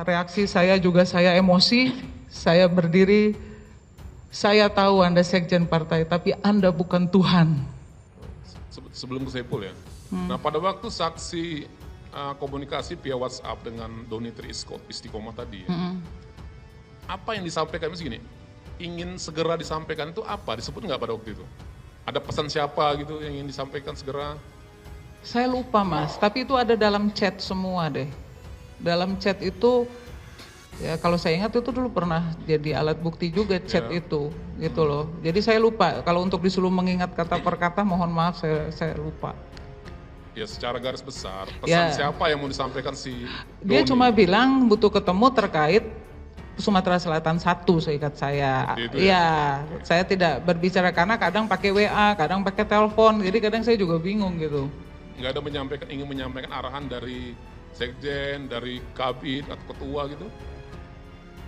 Reaksi saya juga saya emosi, saya berdiri, saya tahu Anda sekjen partai, tapi Anda bukan Tuhan. Sebelum ke Saiful ya. Nah pada waktu saksi komunikasi via WhatsApp dengan Doni Istiqomah tadi, ya, apa yang disampaikan begini? Ingin segera disampaikan itu apa? Disebut nggak pada waktu itu? Ada pesan siapa gitu yang ingin disampaikan segera? Saya lupa Mas, tapi itu ada dalam chat semua deh. Dalam chat itu, ya kalau saya ingat itu dulu pernah jadi alat bukti juga chat itu, gitu loh. Jadi saya lupa, kalau untuk disuruh mengingat kata per kata, mohon maaf saya lupa. Ya secara garis besar, pesan siapa yang mau disampaikan si Dia Doni? cuma bilang butuh ketemu terkait Sumatera Selatan 1 seingat saya. Iya, saya tidak berbicara karena kadang pakai WA, kadang pakai telepon, jadi kadang saya juga bingung gitu. Nggak ada ingin menyampaikan arahan dari sekjen, dari kabit atau ketua gitu?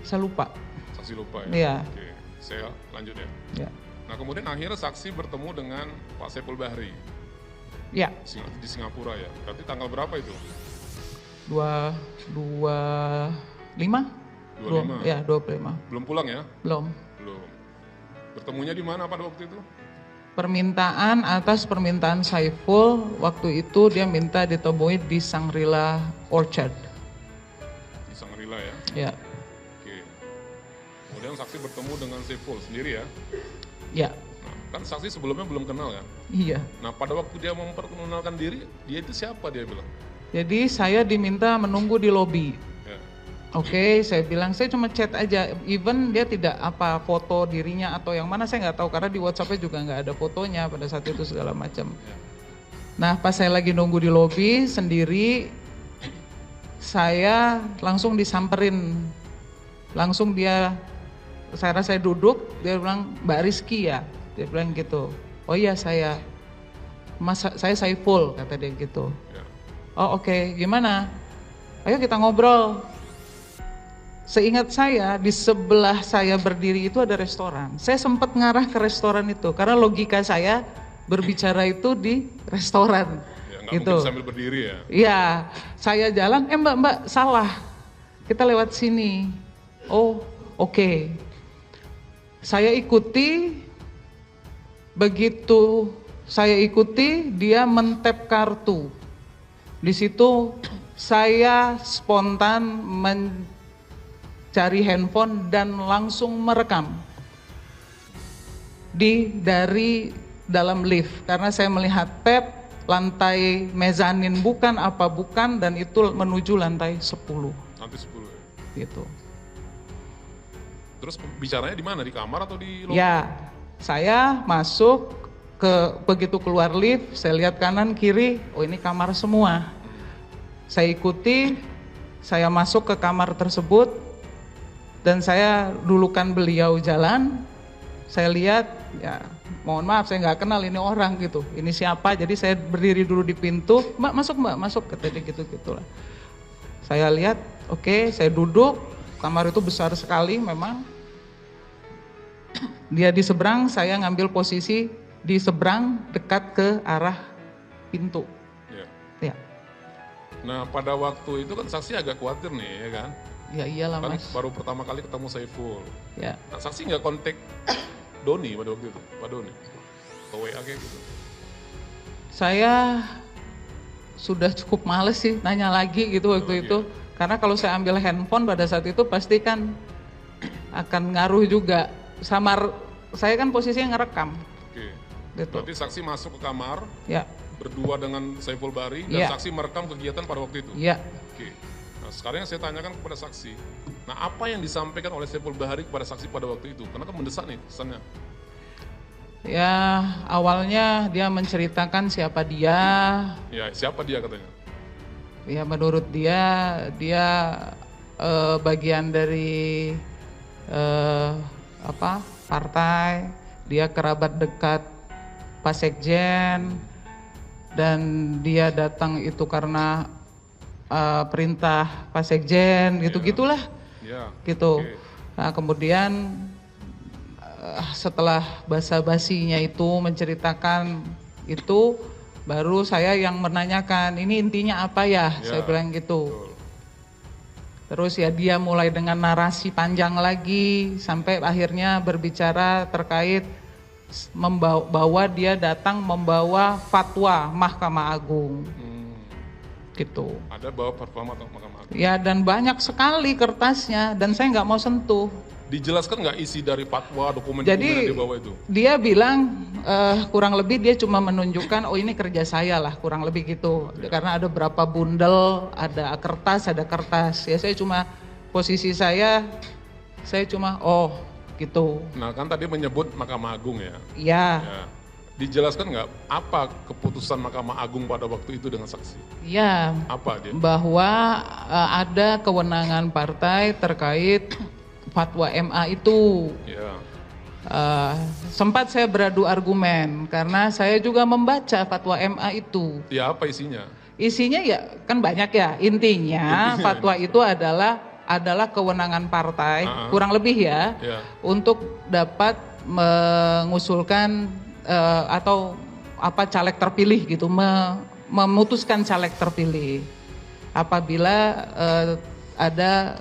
Saya lupa. Saksi lupa ya? Iya. Oke, saya lanjut ya. Ya. Nah kemudian akhirnya saksi bertemu dengan Pak Saiful Bahri Ya. di Singapura ya. Berarti tanggal berapa itu? 25? 25? Ya, 25. Belum pulang ya? Belum. Belum. Bertemunya di mana pada waktu itu? Permintaan atas permintaan Saiful, waktu itu dia minta ditemui di Shangri-La Orchard. Di Shangri-La ya? Ya. Oke. Kemudian saksi bertemu dengan Saiful sendiri ya? Ya. Nah, kan saksi sebelumnya belum kenal kan? Iya. Nah pada waktu dia memperkenalkan diri, dia itu siapa dia bilang? Jadi saya diminta menunggu di lobi. Ya. Oke, saya bilang saya cuma chat aja. Even dia tidak apa foto dirinya atau yang mana saya nggak tahu karena di WhatsApp-nya juga nggak ada fotonya pada saat itu segala macam. Nah pas saya lagi nunggu di lobi sendiri, saya langsung disamperin. Langsung saya duduk, dia bilang Mbak Rizky ya, dia bilang gitu. Oh iya saya, Mas saya Saiful kata dia gitu. Ya. Oh oke, gimana? Ayo kita ngobrol. Seingat saya di sebelah saya berdiri itu ada restoran. Saya sempat ngarah ke restoran itu karena logika saya berbicara itu di restoran. Ya, nggak gitu. mungkin sambil berdiri ya? Iya, saya jalan, mbak salah, kita lewat sini. Oh oke. Saya ikuti, begitu saya ikuti dia men-tap kartu. Di situ saya spontan mencari handphone dan langsung merekam dari dalam lift karena saya melihat tab lantai mezanin bukan apa bukan dan itu menuju lantai 10. Lantai 10 ya? Gitu. Terus bicaranya di mana? Di kamar atau di lobi? Ya, saya masuk begitu keluar lift, saya lihat kanan kiri, oh ini kamar semua. Saya ikuti, saya masuk ke kamar tersebut dan saya dulukan beliau jalan. Saya lihat, ya mohon maaf saya nggak kenal ini orang gitu, ini siapa? Jadi saya berdiri dulu di pintu, mbak masuk, kata dia gitu-gitulah. Saya lihat, oke, saya duduk, kamar itu besar sekali memang. Dia di seberang, saya ngambil posisi di seberang dekat ke arah pintu. Ya. Ya. Nah pada waktu itu kan saksi agak khawatir nih ya kan? Ya iyalah Kan mas. baru pertama kali ketemu Saiful. Ya. Nah, saksi nggak kontak Doni pada waktu itu? Pak Doni? Atau WA kayak gitu? Saya sudah cukup males sih nanya lagi gitu waktu itu. Karena kalau saya ambil handphone pada saat itu pasti kan akan ngaruh juga. Saya kan posisinya ngerekam. Oke. Gitu. Berarti saksi masuk ke kamar Ya. berdua dengan Saiful Bahri dan Ya. saksi merekam kegiatan pada waktu itu? Ya. Oke. Nah sekarang yang saya tanyakan kepada saksi, nah apa yang disampaikan oleh Saiful Bahri kepada saksi pada waktu itu? Karena kan mendesak nih pesannya. Ya awalnya dia menceritakan siapa dia. Ya siapa dia katanya? Ya menurut dia bagian dari partai, dia kerabat dekat Pak Sekjen dan dia datang itu karena perintah Pak Sekjen gitu-gitulah. Ya. Gitu. Oke. Nah, kemudian setelah basa-basinya itu menceritakan itu baru saya yang menanyakan ini intinya apa ya, saya bilang gitu. Betul. Terus ya dia mulai dengan narasi panjang lagi sampai akhirnya berbicara terkait bahwa dia datang membawa fatwa Mahkamah Agung. Gitu. Ada bawa fatwa Mahkamah Agung. Ya, dan banyak sekali kertasnya dan saya nggak mau sentuh. Dijelaskan nggak isi dari fatwa, dokumen-dokumen Jadi yang dibawa itu? dia bilang kurang lebih dia cuma menunjukkan oh ini kerja saya lah, kurang lebih gitu. Karena ada berapa bundel, ada kertas. Ya saya cuma posisi saya cuma oh gitu. Nah kan tadi menyebut Mahkamah Agung ya. Iya. Ya. Dijelaskan nggak apa keputusan Mahkamah Agung pada waktu itu dengan saksi? Iya. Apa dia? Bahwa ada kewenangan partai terkait fatwa MA itu. Ya. Sempat saya beradu argumen karena saya juga membaca fatwa MA itu. Ya apa isinya? Isinya ya kan banyak ya. Intinya fatwa itu adalah kewenangan partai, kurang lebih ya, untuk dapat mengusulkan atau apa caleg terpilih gitu, memutuskan caleg terpilih apabila ada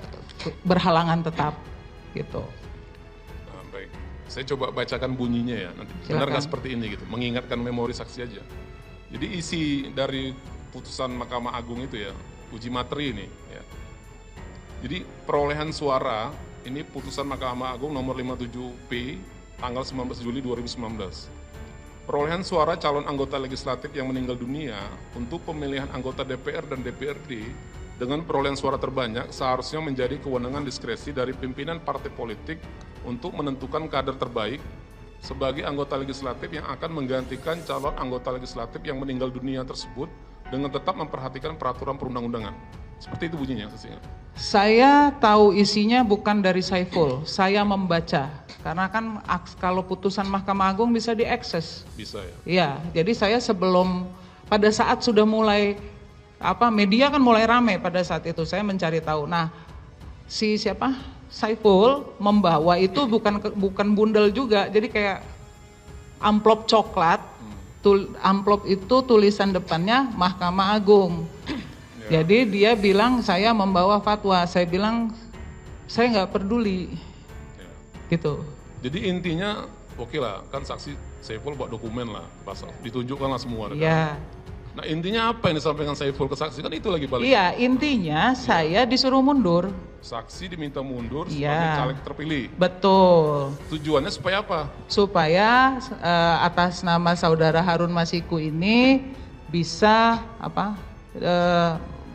berhalangan tetap gitu. Nah, baik, saya coba bacakan bunyinya ya. Nanti benar nggak seperti ini gitu, mengingatkan memori saksi aja. Jadi isi dari putusan Mahkamah Agung itu ya, uji materi ini ya. Jadi perolehan suara ini putusan Mahkamah Agung nomor 57P tanggal 19 Juli 2019. Perolehan suara calon anggota legislatif yang meninggal dunia untuk pemilihan anggota DPR dan DPRD dengan perolehan suara terbanyak seharusnya menjadi kewenangan diskresi dari pimpinan partai politik untuk menentukan kader terbaik sebagai anggota legislatif yang akan menggantikan calon anggota legislatif yang meninggal dunia tersebut dengan tetap memperhatikan peraturan perundang-undangan. Seperti itu bunyinya, Saya tahu isinya bukan dari Saiful, saya membaca. Karena kan kalau putusan Mahkamah Agung bisa diakses. Bisa ya? Iya, jadi saya pada saat sudah mulai media kan mulai ramai pada saat itu saya mencari tahu. Nah, Saiful membawa itu bukan bundel juga, jadi kayak amplop coklat. Amplop itu tulisan depannya Mahkamah Agung. Ya. Jadi dia bilang saya membawa fatwa, saya bilang saya nggak peduli. Ya. Gitu. Jadi intinya oke lah, kan saksi Saiful buat dokumen lah, ditunjukkan lah semua. Iya. Kan? Nah intinya apa yang disampaikan Saiful ke saksi, kan itu lagi balik. Iya, intinya saya disuruh mundur. Saksi diminta mundur sebagai caleg terpilih. Betul. Tujuannya supaya apa? Supaya atas nama saudara Harun Masiku ini bisa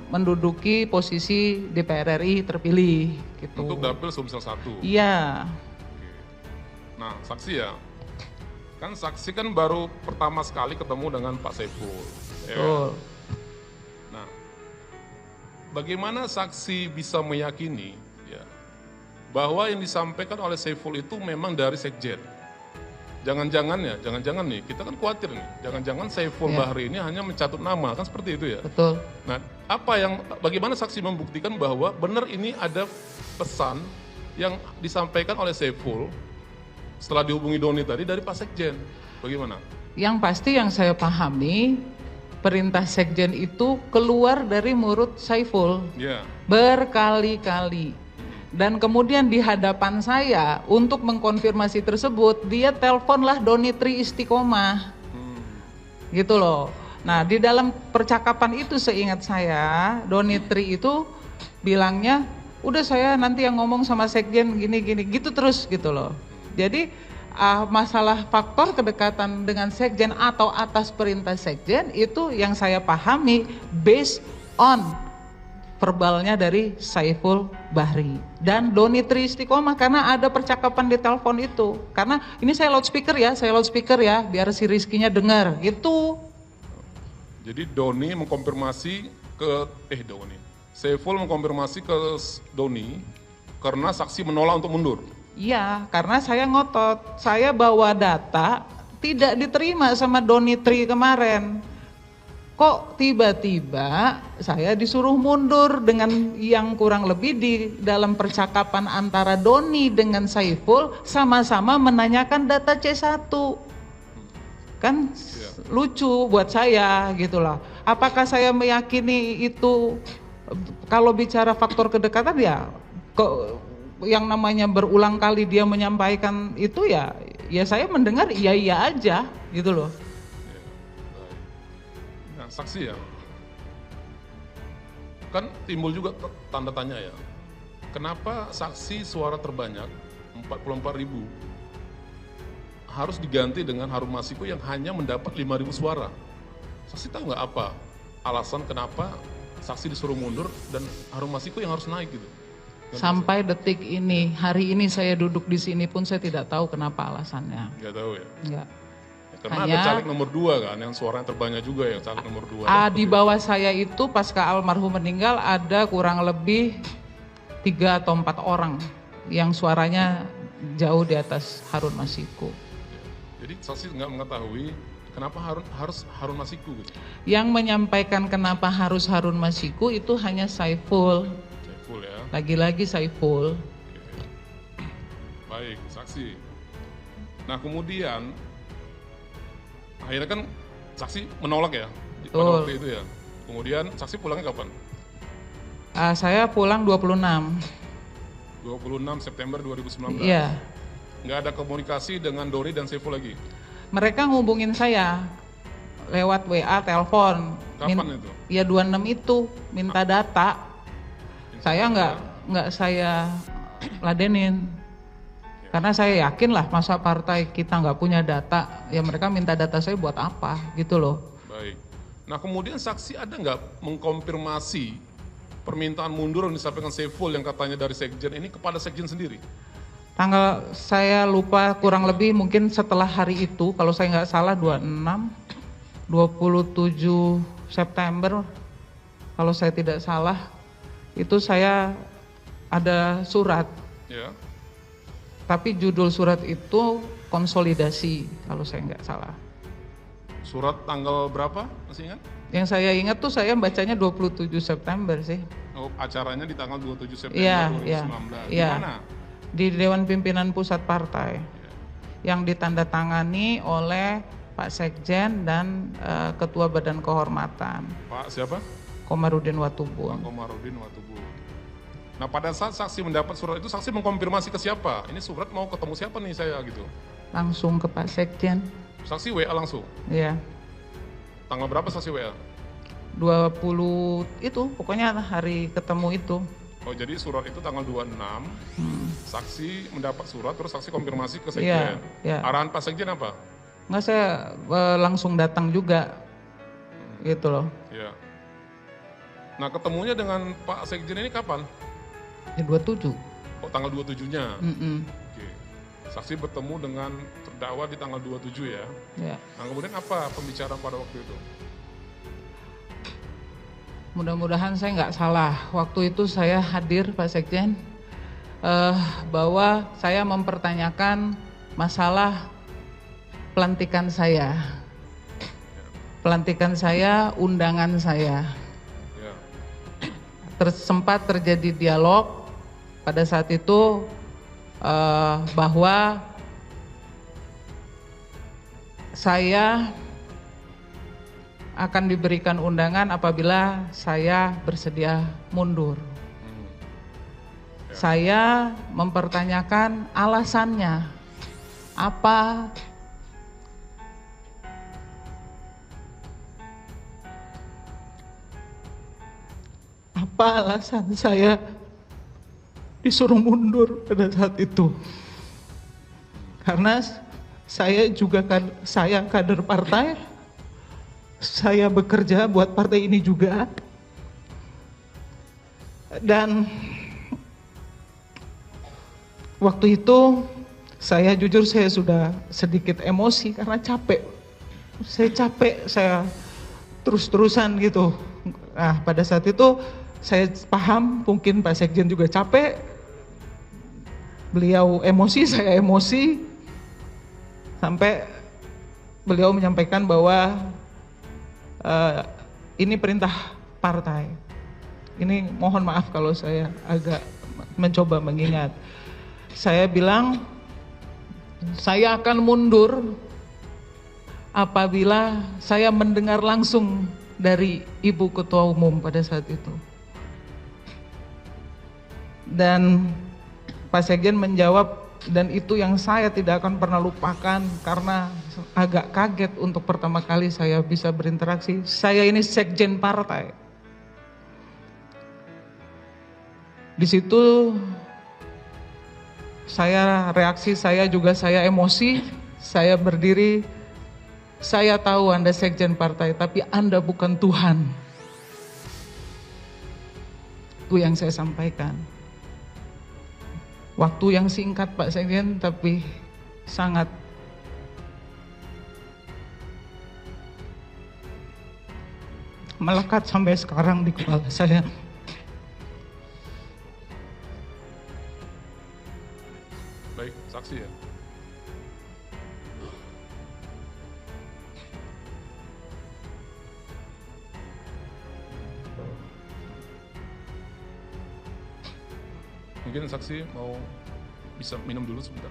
menduduki posisi DPR RI terpilih gitu. Untuk dapil Sumsel 1. Iya. Nah, saksi ya. Kan saksi kan baru pertama sekali ketemu dengan Pak Saiful. Betul. Nah, bagaimana saksi bisa meyakini ya, bahwa yang disampaikan oleh Saiful itu memang dari Sekjen? Jangan-jangan nih, kita kan khawatir nih, jangan-jangan Saiful Bahri ini hanya mencatut nama, kan seperti itu ya? Betul. Nah, bagaimana saksi membuktikan bahwa benar ini ada pesan yang disampaikan oleh Saiful setelah dihubungi Doni tadi dari Pak Sekjen? Bagaimana? Yang pasti yang saya pahami, perintah Sekjen itu keluar dari mulut Saiful berkali-kali. Dan kemudian di hadapan saya untuk mengkonfirmasi tersebut, dia teleponlah Doni Tri Istiqomah. Gitu loh. Nah, di dalam percakapan itu seingat saya, Doni Tri itu bilangnya, udah saya nanti yang ngomong sama Sekjen gini-gini, gitu terus gitu loh. Jadi masalah faktor kedekatan dengan Sekjen atau atas perintah Sekjen itu yang saya pahami based on verbalnya dari Saiful Bahri dan Doni Tri Istiqomah, karena ada percakapan di telepon itu. Karena ini saya loudspeaker ya, biar si Rizkynya dengar gitu. Jadi Doni mengkonfirmasi Saiful mengkonfirmasi ke Doni karena saksi menolak untuk mundur. Iya, karena saya ngotot, saya bawa data tidak diterima sama Doni Tri kemarin. Kok tiba-tiba saya disuruh mundur dengan yang kurang lebih di dalam percakapan antara Doni dengan Saiful sama-sama menanyakan data C1. Kan lucu buat saya gitu loh. Apakah saya meyakini itu Kalau bicara faktor kedekatan ya yang namanya berulang kali dia menyampaikan itu ya saya mendengar iya aja gitu loh. Nah, saksi ya, kan timbul juga tanda tanya ya, kenapa saksi suara terbanyak 44.000 harus diganti dengan Harun Masiku yang hanya mendapat 5.000 suara? Saksi tahu nggak apa alasan kenapa saksi disuruh mundur dan Harun Masiku yang harus naik gitu? Sampai detik ini, hari ini saya duduk di sini pun saya tidak tahu kenapa alasannya. Nggak tahu ya? Nggak. Karena ada caleg nomor 2 kan, yang suaranya terbanyak juga ya, caleg nomor 2. Di bawah saya itu pasca almarhum meninggal ada kurang lebih 3 atau 4 orang yang suaranya jauh di atas Harun Masiku. Jadi saksi nggak mengetahui kenapa harus Harun Masiku gitu? Yang menyampaikan kenapa harus Harun Masiku itu hanya Saiful. Saiful ya. Lagi-lagi Saiful. Oke. Baik, saksi. Nah kemudian akhirnya kan saksi menolak ya pada waktu itu ya. Kemudian saksi pulangnya kapan? Saya pulang 26 September 2019. Iya. Nggak ada komunikasi dengan Dori dan Saiful lagi? Mereka ngubungin saya lewat WA, telepon. Kapan itu? Ya 26 itu minta data. Saya nggak saya ladenin. Karena saya yakin lah masa partai kita nggak punya data, ya mereka minta data saya buat apa gitu loh. Baik. Nah kemudian saksi ada nggak mengkonfirmasi permintaan mundur yang disampaikan Saiful yang katanya dari Sekjen ini kepada Sekjen sendiri? Tanggal saya lupa, kurang lebih mungkin setelah hari itu, kalau saya nggak salah 27 September, kalau saya tidak salah, itu saya ada surat. Ya. Tapi judul surat itu konsolidasi, kalau saya nggak salah. Surat tanggal berapa, masih ingat? Yang saya ingat tuh saya bacanya 27 September sih. Oh, acaranya di tanggal 27 September Iya, 2019. iya. Di mana? Di Dewan Pimpinan Pusat Partai. Yang ditandatangani oleh Pak Sekjen dan Ketua Badan Kehormatan. Pak siapa? Komarudin Pak Watubun. Komarudin Watubun. Nah pada saat saksi mendapat surat itu, saksi mengkonfirmasi ke siapa? Ini surat mau ketemu siapa nih saya gitu? Langsung ke Pak Sekjen. Saksi WA langsung? Iya. Tanggal berapa saksi WA? 20 itu, pokoknya hari ketemu itu. Oh jadi surat itu tanggal 26, saksi mendapat surat, terus saksi konfirmasi ke Iya, Sekjen. iya. Arahan Pak Sekjen apa? Nggak, saya langsung datang juga, gitu loh. Iya. Nah ketemunya dengan Pak Sekjen ini kapan? Ya 27. Oh tanggal 27-nya? Mm-mm. Oke. Saksi bertemu dengan terdakwa di tanggal 27 ya? Ya. Nah kemudian apa pembicaraan pada waktu itu? Mudah-mudahan saya nggak salah. Waktu itu saya hadir Pak Sekjen, bahwa saya mempertanyakan masalah pelantikan saya. Pelantikan saya, undangan saya. Ya. Sempat terjadi dialog pada saat itu bahwa saya akan diberikan undangan apabila saya bersedia mundur. Ya. Saya mempertanyakan alasannya apa. Apa alasan saya disuruh mundur pada saat itu? Karena saya juga saya kader partai, saya bekerja buat partai ini juga, dan waktu itu saya jujur saya sudah sedikit emosi karena capek. Saya capek, saya terus-terusan gitu. Nah pada saat itu saya paham mungkin Pak Sekjen juga capek, beliau emosi, saya emosi, sampai beliau menyampaikan bahwa ini perintah partai. Ini mohon maaf kalau saya agak mencoba mengingat. Saya bilang saya akan mundur apabila saya mendengar langsung dari Ibu Ketua Umum pada saat itu. Dan Pak Sekjen menjawab, dan itu yang saya tidak akan pernah lupakan karena agak kaget untuk pertama kali saya bisa berinteraksi. Saya ini sekjen partai. Di situ reaksi saya juga saya emosi, saya berdiri, saya tahu Anda sekjen partai, tapi Anda bukan Tuhan. Itu yang saya sampaikan. Waktu yang singkat Pak Sekjen, tapi sangat melekat sampai sekarang di kepala saya. Baik, saksi ya. Mungkin saksi mau bisa minum dulu sebentar.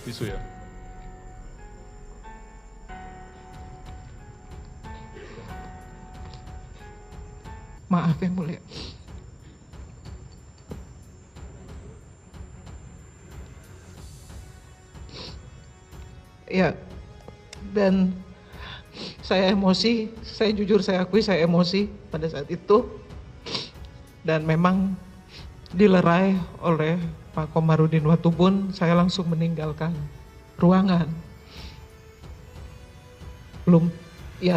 Tisu ya. Maaf yang mulia. Ya, dan saya emosi, saya jujur saya akui saya emosi pada saat itu. Dan memang dilerai oleh Pak Komarudin Watubun, saya langsung meninggalkan ruangan.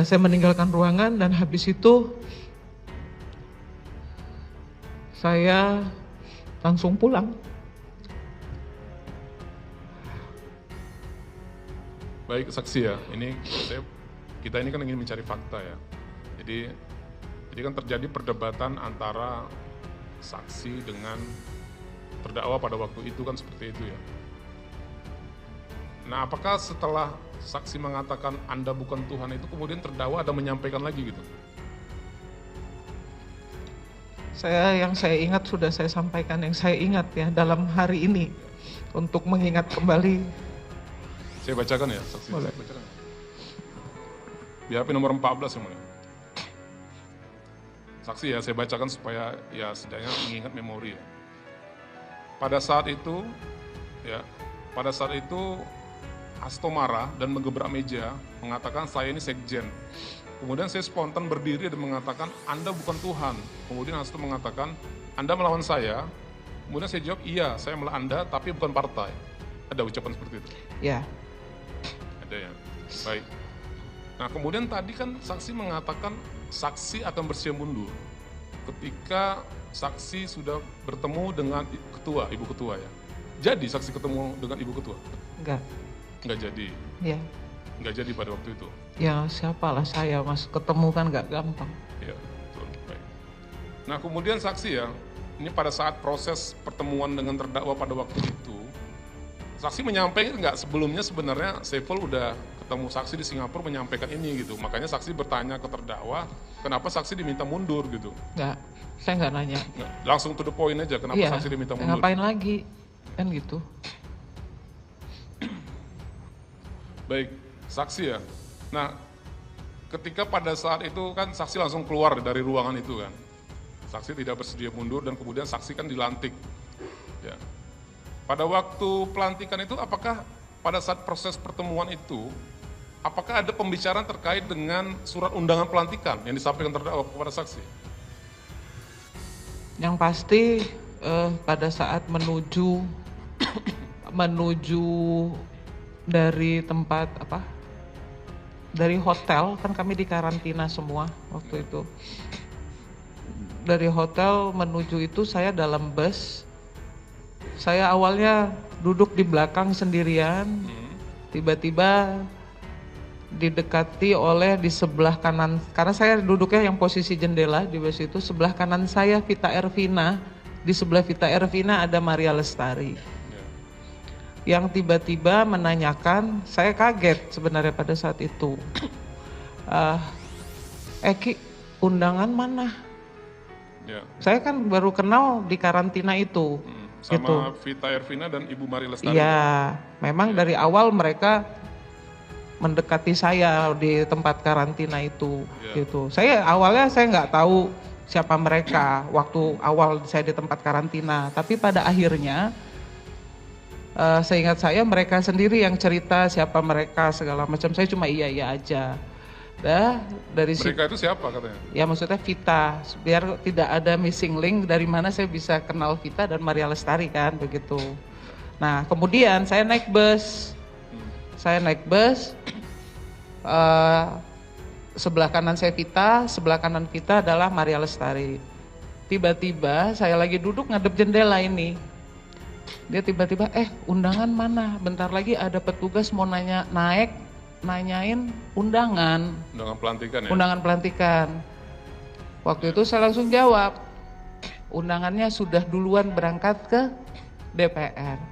Saya meninggalkan ruangan dan habis itu saya langsung pulang. Baik saksi ya, kita ini kan ingin mencari fakta ya. Jadi kan terjadi perdebatan antara saksi dengan terdakwa pada waktu itu kan seperti itu ya. Nah, apakah setelah saksi mengatakan Anda bukan Tuhan itu kemudian terdakwa ada menyampaikan lagi gitu? Yang saya ingat sudah saya sampaikan, yang saya ingat ya dalam hari ini untuk mengingat kembali. Saya bacakan ya, saksi. Boleh. Saya bacakan. BAP nomor 14 yang mulia. Saksi ya, saya bacakan supaya ya setidaknya mengingat memori ya. Pada saat itu Hasto marah dan menggebrak meja, mengatakan saya ini sekjen. Kemudian saya spontan berdiri dan mengatakan Anda bukan Tuhan. Kemudian Hasto mengatakan Anda melawan saya. Kemudian saya jawab iya, saya melawan Anda tapi bukan partai. Ada ucapan seperti itu? Ya. Ada ya. Baik. Nah kemudian tadi kan saksi mengatakan saksi akan bersiap mundur ketika saksi sudah bertemu dengan ketua, ibu ketua ya. Jadi saksi ketemu dengan ibu ketua? Enggak jadi. Ya. Enggak jadi pada waktu itu. Ya siapalah saya mas, ketemu kan nggak gampang. Ya, betul. Baik. Nah kemudian saksi ya, ini pada saat proses pertemuan dengan terdakwa pada waktu itu, saksi menyampaikan nggak sebelumnya sebenarnya Saiful udah ketemu saksi di Singapura menyampaikan ini gitu. Makanya saksi bertanya ke terdakwa, kenapa saksi diminta mundur gitu? Nggak, saya nggak nanya. Nggak, langsung to the point aja, kenapa saksi diminta mundur? Ngapain lagi, kan gitu. Baik, saksi ya. Nah, ketika pada saat itu kan saksi langsung keluar dari ruangan itu kan. Saksi tidak bersedia mundur dan kemudian saksi kan dilantik. Ya. Pada waktu pelantikan itu apakah pada saat proses pertemuan itu apakah ada pembicaraan terkait dengan surat undangan pelantikan yang disampaikan terdakwa kepada saksi? Yang pasti pada saat menuju dari tempat dari hotel, kan kami di karantina semua waktu itu. Dari hotel menuju itu saya dalam bus. Saya awalnya duduk di belakang sendirian, tiba-tiba didekati oleh di sebelah kanan, karena saya duduknya yang posisi jendela di bus itu, sebelah kanan saya Vita Ervina, di sebelah Vita Ervina ada Maria Lestari. Yang tiba-tiba menanyakan, saya kaget sebenarnya pada saat itu. Eki, undangan mana? Ya. Saya kan baru kenal di karantina itu. Sama gitu. Vita Ervina dan Ibu Maria Lestari. Iya, memang dari awal mereka mendekati saya di tempat karantina itu, Ya. gitu. Awalnya saya nggak tahu siapa mereka waktu awal saya di tempat karantina, tapi pada akhirnya seingat saya mereka sendiri yang cerita siapa mereka segala macam. Saya cuma iya aja. Dari Mereka itu siapa katanya? ya maksudnya Vita, biar tidak ada missing link dari mana saya bisa kenal Vita dan Maria Lestari kan begitu. Nah kemudian saya naik bus, sebelah kanan saya Vita, sebelah kanan Vita adalah Maria Lestari. Tiba-tiba saya lagi duduk ngadep jendela ini, dia tiba-tiba undangan mana? Bentar lagi ada petugas mau nanyain undangan. Undangan pelantikan ya? Undangan pelantikan. Waktu itu saya langsung jawab, undangannya sudah duluan berangkat ke DPR.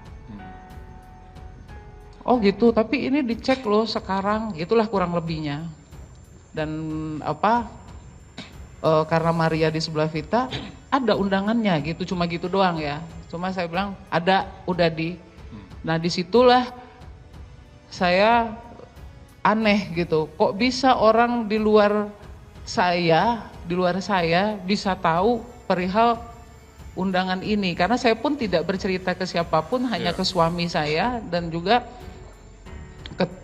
Oh gitu, tapi ini dicek loh sekarang, itulah kurang lebihnya. Dan karena Maria di sebelah Vita, ada undangannya gitu, cuma gitu doang ya. Cuma saya bilang ada, udah di. Nah disitulah saya aneh gitu, kok bisa orang di luar saya bisa tahu perihal undangan ini, karena saya pun tidak bercerita ke siapapun, hanya ke suami saya dan juga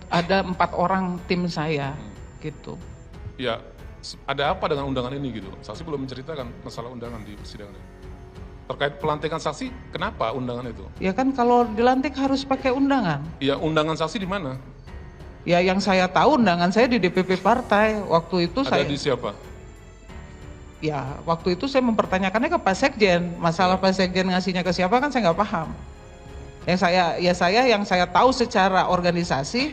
ada 4 orang tim saya gitu. Ya, ada apa dengan undangan ini gitu? Saksi belum menceritakan masalah undangan di persidangan ini. Terkait pelantikan saksi, kenapa undangan itu? Ya kan kalau dilantik harus pakai undangan. Ya, undangan saksi di mana? Ya yang saya tahu undangan saya di DPP partai. Waktu itu Ada di siapa? Ya waktu itu saya mempertanyakannya ke Pak Sekjen. Masalah Pak Sekjen ngasihnya ke siapa kan saya nggak paham. Yang saya tahu secara organisasi,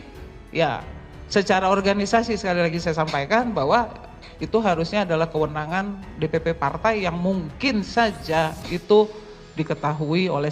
ya secara organisasi sekali lagi saya sampaikan bahwa itu harusnya adalah kewenangan DPP partai yang mungkin saja itu diketahui oleh